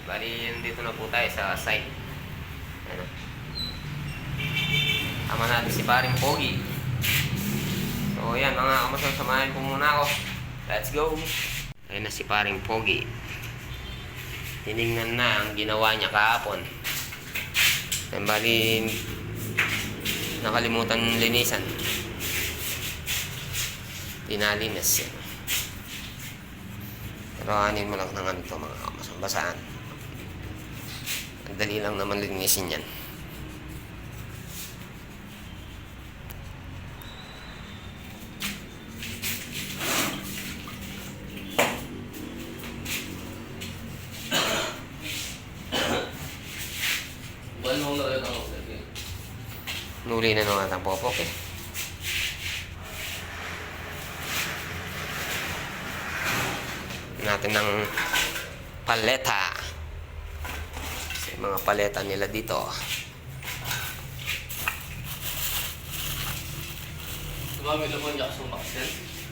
Bali, dito na po tayo sa site. Ano? Tama natin si paring Pogi. So, yan mga kamasang, samahin po muna ako. Let's go! Ayun na si paring Pogi. Tinignan na ang ginawa niya kahapon. Bali, nakalimutan linisan. Tinalinis. Pero anin mo lang ng ano ito, mga kamasang, basaan. Ang dali lang naman linisin yan. Nuli na naman ang popok eh. Natin ng paleta. Kasi mga paleta nila dito. Diba may laman niya sa box yan?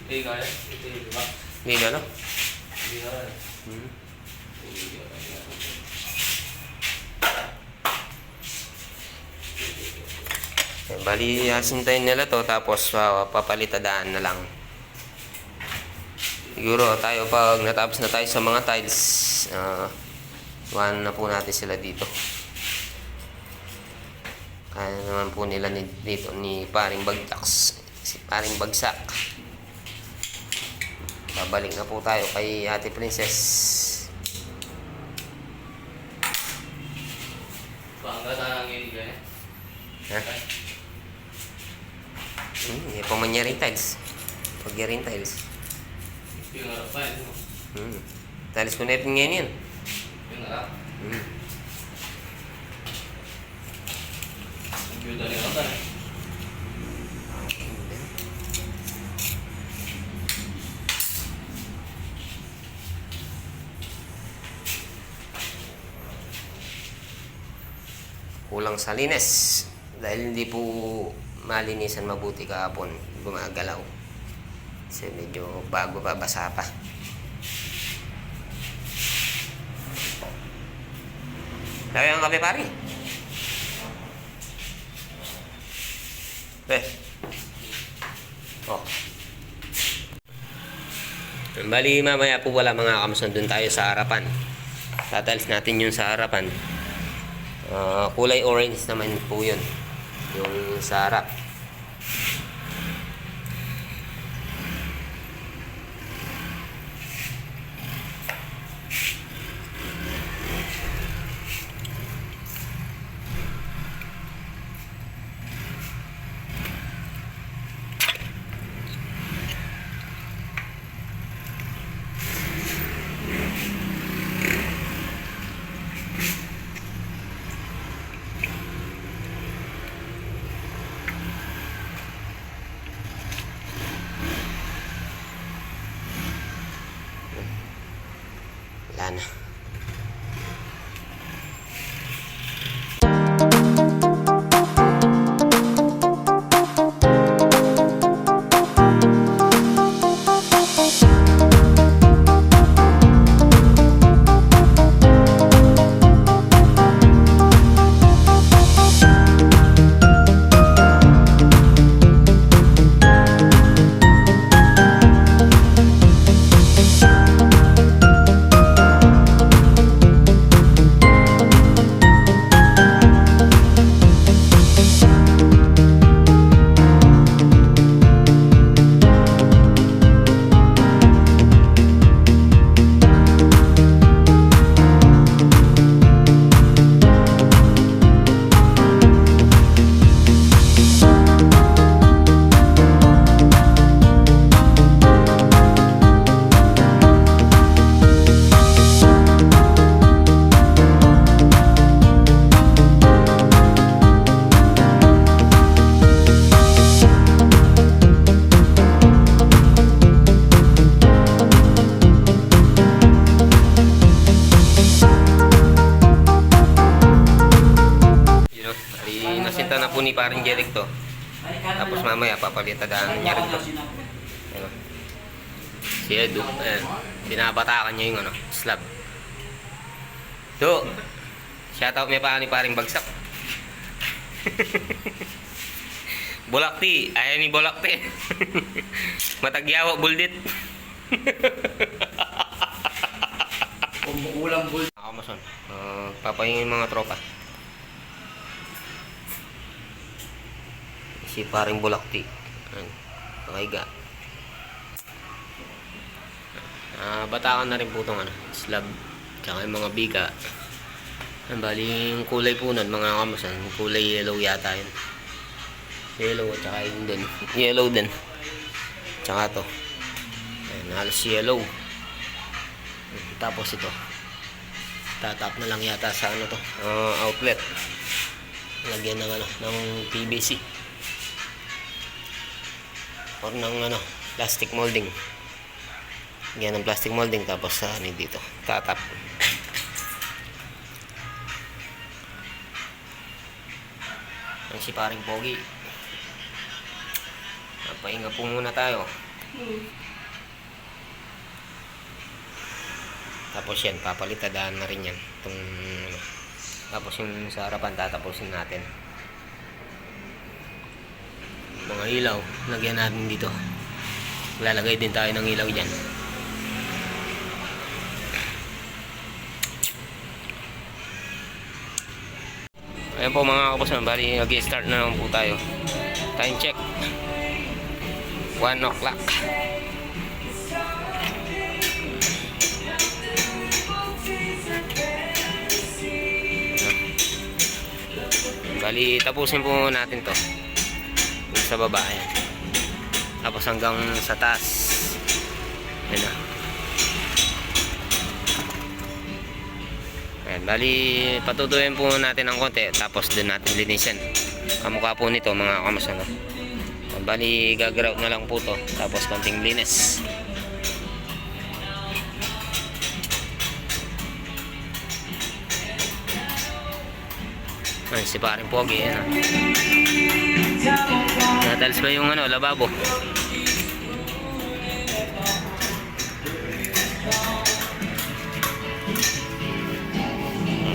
Eh kaya? Ito yung diba? Hindi na no? Hindi na. Bali, sintayin nila to tapos papalitadaan na lang. Siguro tayo pag natapos na tayo sa mga tiles, iwanan na po natin sila dito. Kaya naman po nila dito ni paring Bagtaks, si paring Bagsak. Babalik na po tayo kay Ate Princess. Bangga na ang hindi ganyan. Ha? Hindi pa manyaring tiles. Pagyaring tiles. Yung harap pa yun. Tiles ko na rin ngayon yan. Yung harap. Computer yung harap eh. Kulang sa linis. Dahil hindi po malinisan mabuti kahapon, gumagalaw. Kasi medyo bago pa, basa pa. Lagay ang kape pare. Oh. Bali mamaya po wala mga kamusan, dun tayo sa harapan. Tatalis natin yung sa harapan. Kulay orange naman po yun. Yung sa harap. Wala na. Nasinta na po ni paring Jeric to. Tapos mamaya papalitadaan niya rin to. Ano? Si Edu, ayan. Binabatakan niya yung ano, slab. Do. Shoutout may pa ni paring bagsak. Bulakti. Ayaw ni Bulakti. Matagyawa buldit. Umuulang bul. Amason. Papahingin mga tropa. Si paring Bulakti. Pakaiga. Batakan na rin po itong slab. Tsaka yung mga biga. Bali yung kulay po nun mga kamasan. Kulay yellow yata yun. Yellow at saka yun din. Yellow din. Tsaka to. Ayan, halos yellow. Tapos ito. Tatap na lang yata sa ano to. Outlet. Lagyan ng ng PVC. Or ng plastic molding. Lagyan ng plastic molding tapos sa dito. Tatap. Ang si paring Pogi. Pahinga po muna tayo. Tapos yan, papalitadaan na rin yan. Tapos yung sa harapan, tatapusin natin. Mga ilaw, lagyan natin dito. Lalagay din tayo ng ilaw dyan. Ayan po mga kapusan, bali nag-start na naman po tayo. Time check 1 o'clock. Bali tapusin po natin to yung sa baba. Ayan. Tapos hanggang sa taas. Ayan na. Ayan, bali patutuyin po natin ng konti tapos din natin linisin kamukha po nito mga kamas. Bali gagrout na lang po to tapos konting linis. Ayan, si paring Pogi yan. Natalis ba yung lababo?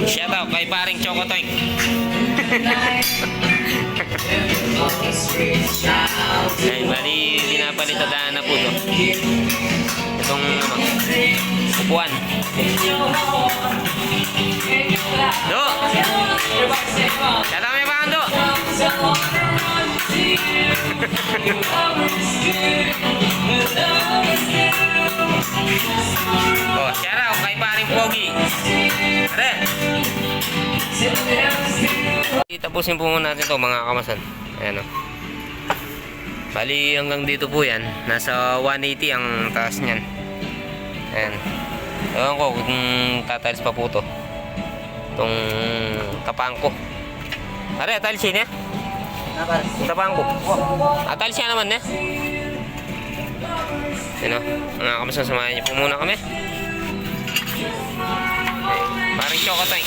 Shout out kay paring Chocotoy. Ay, bali pinapalitadaan na po to. Itong upuan. Do! Shout out may pakan do! Oh, shout out kay paring Pogi. Are! Tapusin po muna natin to mga kamasan. Ayan o. Bali hanggang dito po yan. Nasa 180 ang taas nyan. Ayan. Ewan ko kung tatalis pa po to. Itong tapang ko. Are, atalis yun eh? Tapang ko. Atalis yan naman eh. Ayan o. Mga kamasan, samahan niyo po muna kami. Parang Chocotoy.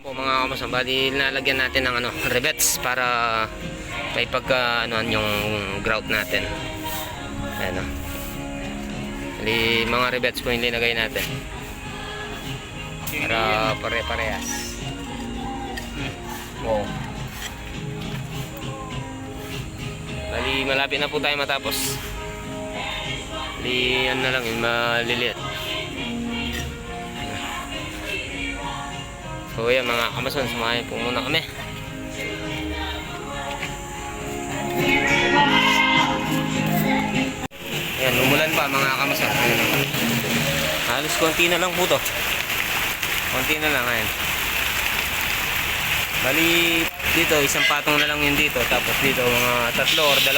Po mga kamusan, bali nalagyan natin ng rivets para may pagka yung grout natin. Ayan o. Bali mga rivets po yung linagay natin. Para pare-parehas. Wow. Bali malapit na po tayo matapos. Bali na lang yung maliliit. So yan mga kamason, sumahay po muna kami. Ayan, umulan pa mga kamason. Halos konti na lang po to. Konti na lang, ayan. Bali dito, isang patong na lang yun dito. Tapos dito mga 3 or 2.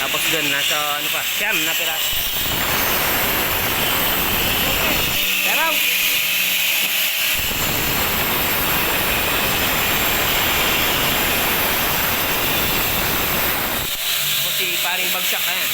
Tapos dun, nasa siyam na piraso. Taraw! Si paring bagsak, ayan.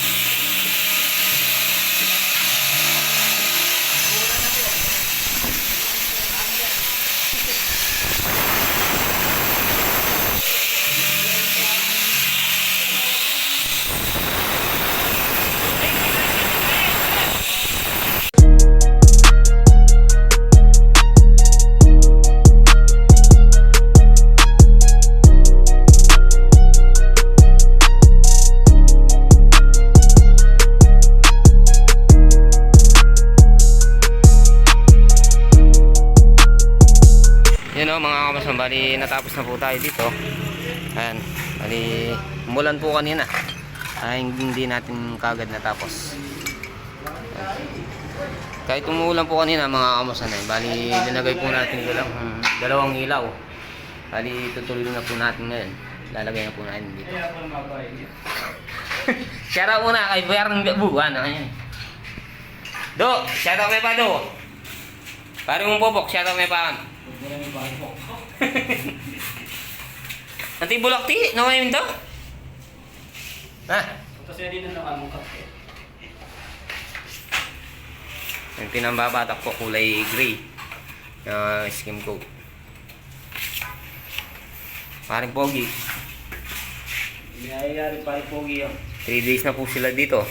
Yun o mga kamason, bali natapos na po tayo dito. Ayan, bali umulan po kanina. Hindi natin kagad natapos. Ayan. Kahit umulan po kanina mga kamason, bali linagay po natin ito lang 2 ilaw. Bali tutuloy na po natin ngayon. Lalagay na po natin dito. Shoutout muna kay Bayarang Buwan. Do, shoutout may pa do. Pare mong popok, shoutout may pa. Nanti bulak ti, nawain to? Ha? Tapos yan dito naman mong kape. Yung pinambabatak ko kulay gray na skim coat. Paring pogi. Nangyayari paring pogi yun. 3 days na po sila dito.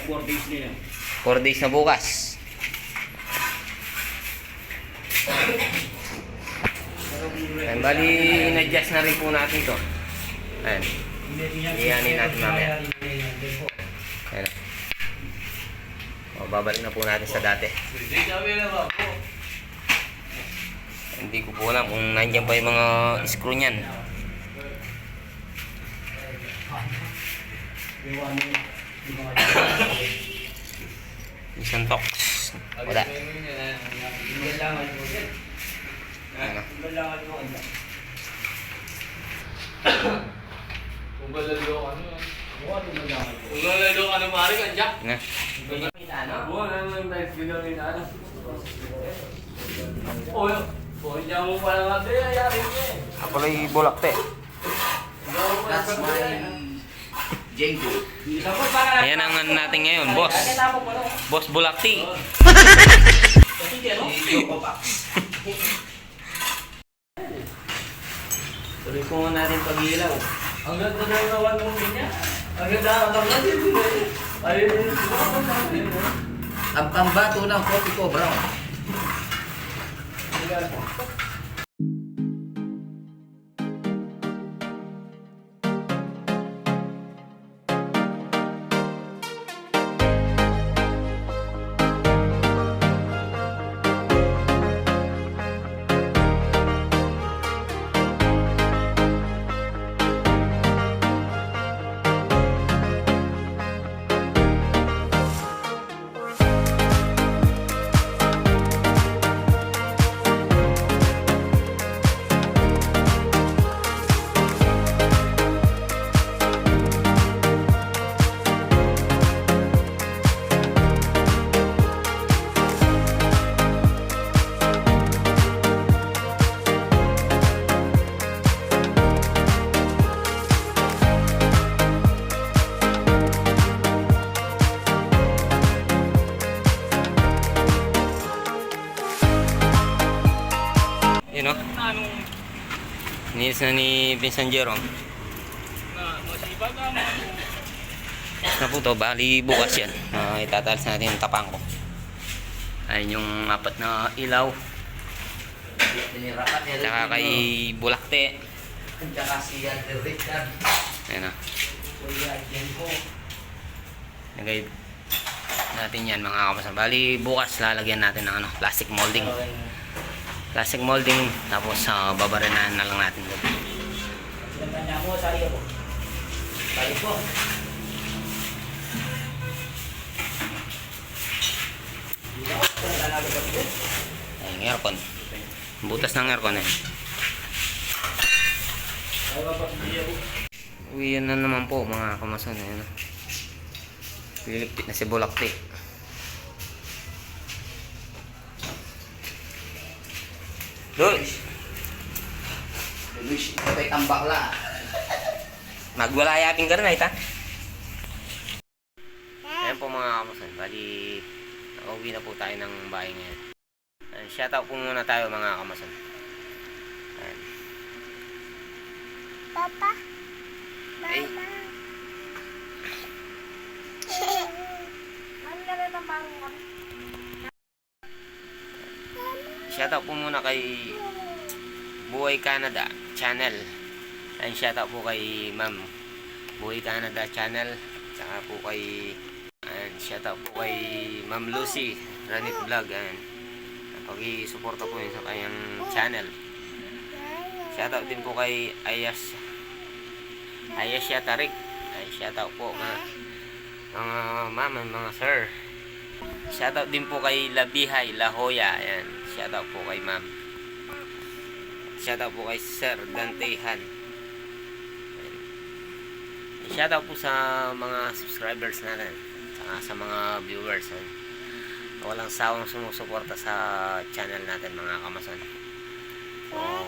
4 days din yan. 4 days na bukas. Ayan, bali in-adjust na rin po natin to. Ayan. Iyanin natin mamaya. Ayan. O, babalik na po natin sa dati. Hindi ko po alam kung nandiyan pa yung mga screw niyan. Isang tox. Wala. Ano? Kung balalo ka ano yan? Kung balalo ka na pare ka Jack. Na. Buwan ano yung best gagawin ano? Oh, hindi mo pala nga ito yari niya eh. Ako lang bulakte. That's my Django. Ayan ang ano natin ngayon, boss. Boss Bulakti. Tuloy ko nga natin pag-ilaw. Ang ganda na yung nawan mong niya. Ang ganda na naman din. Ayun. Ang pambato ng coffee ko, brown. no? Na anong Nilis na ni Vincent Jerome. na masipag na mo. Na po to, bali bukas yan. Itatalis natin yung tapang ko. Ayun yung apat na ilaw. Tsaka kay Bulakte. Tsaka si Richard. Ayun na. Kuya Jenko. Nagay natin yan mga kamasan. Bali bukas lalagyan natin ng ano, plastic molding. Plastic molding. Tapos babarinahan na lang natin. Sinaganda mo, sayo ko. Sayo ko. Ayun, aircon. Butas ng aircon eh. Uwi na naman po mga kamasan. Ayun. Lilipit na si Bulakte. Luis! Luis, ito ay tambakla. Magwalayapin ka rin, ha? Ayan po mga kamasan. Bali, nakauwi na po tayo ng bahay ngayon. Shoutout po muna tayo mga kamasan. Ayan. Papa, Ay, ano na rin ang bangon? shoutout po muna kay Buhay Canada channel. Ayan, shoutout po kay Ma'am Buhay Canada channel. Saka po kay shoutout po kay Ma'am Lucy Ranit Vlog. Ayan. Pag-i-suporta po yun sa kanyang channel. Shoutout din po kay Ayasya Tarik. Ay, shoutout po mga ma'am, mga sir. Shoutout din po kay Labihay La Joya. Ayan. Shoutout po kay ma'am. Shoutout po kay Sir Dantehan. Ayan. Shoutout po sa mga subscribers natin. Saka sa mga viewers. Ayan. Walang sawang sumusuporta sa channel natin mga kamasan. So,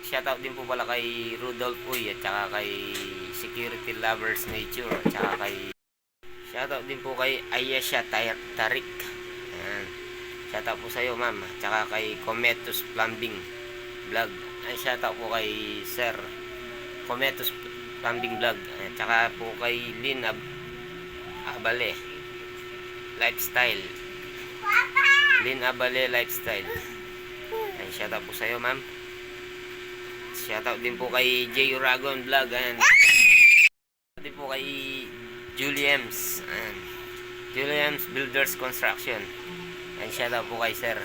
shoutout din po pala kay Rudolph Uy at saka kay Security Lovers Nature at saka kay shoutout din po kay Ayesha Tarik. Ayan. Shoutout po sa iyo ma'am at saka kay Cometus Plumbing Vlog. Ay, shoutout po kay Sir Cometus Plumbing Vlog at saka po kay Lynn Abale Lifestyle. Lynn Abale Lifestyle. Ay, shoutout po sa iyo ma'am. Shoutout din po kay J. Uragon Vlog. Ayan. Shoutout din po kay Juliems. Ayan. Juliems Builders Construction. Ayan, shoutout po kay Sir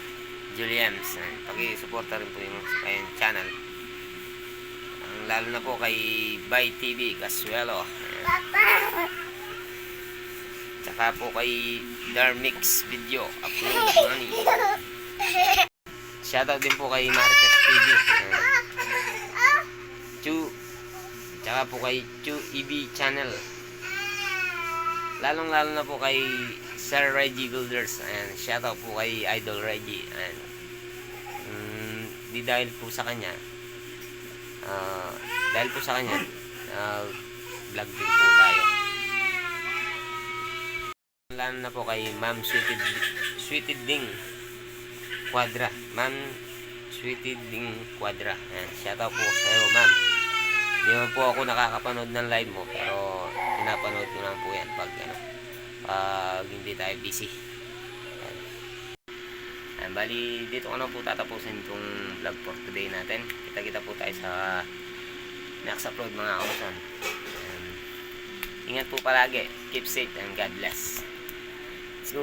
Juliems. Ayan. Pag-i-suporta rin po yung sa kanyang channel. Lalo na po kay Bay TV Casuelo. Ayan. Tsaka po kay Darmix Video Upload Money. Shoutout din po kay Marites TV. Ayan. Tsaka po kay Chu EB Channel. Lalong-lalo na po kay Sir Reggie Builders. Ayan, shoutout po kay Idol Reggie. Ayan. Di dahil po sa kanya. Dahil po sa kanya, vlog din po tayo. Lalo na po kay Ma'am Sweeted Ding Quadra. Ma'am Sweeted Ding Quadra. Ayan, shoutout po sa iyo ma'am. Hindi naman po ako nakakapanood ng live mo, pero pinapanood ko lang po yan pag hindi tayo busy. Ayan. Ayan, bali dito ko na po tatapusin itong vlog for today natin. Kita-kita po tayo sa next upload mga kausan. Ingat po palagi. Keep safe and God bless. Let's go.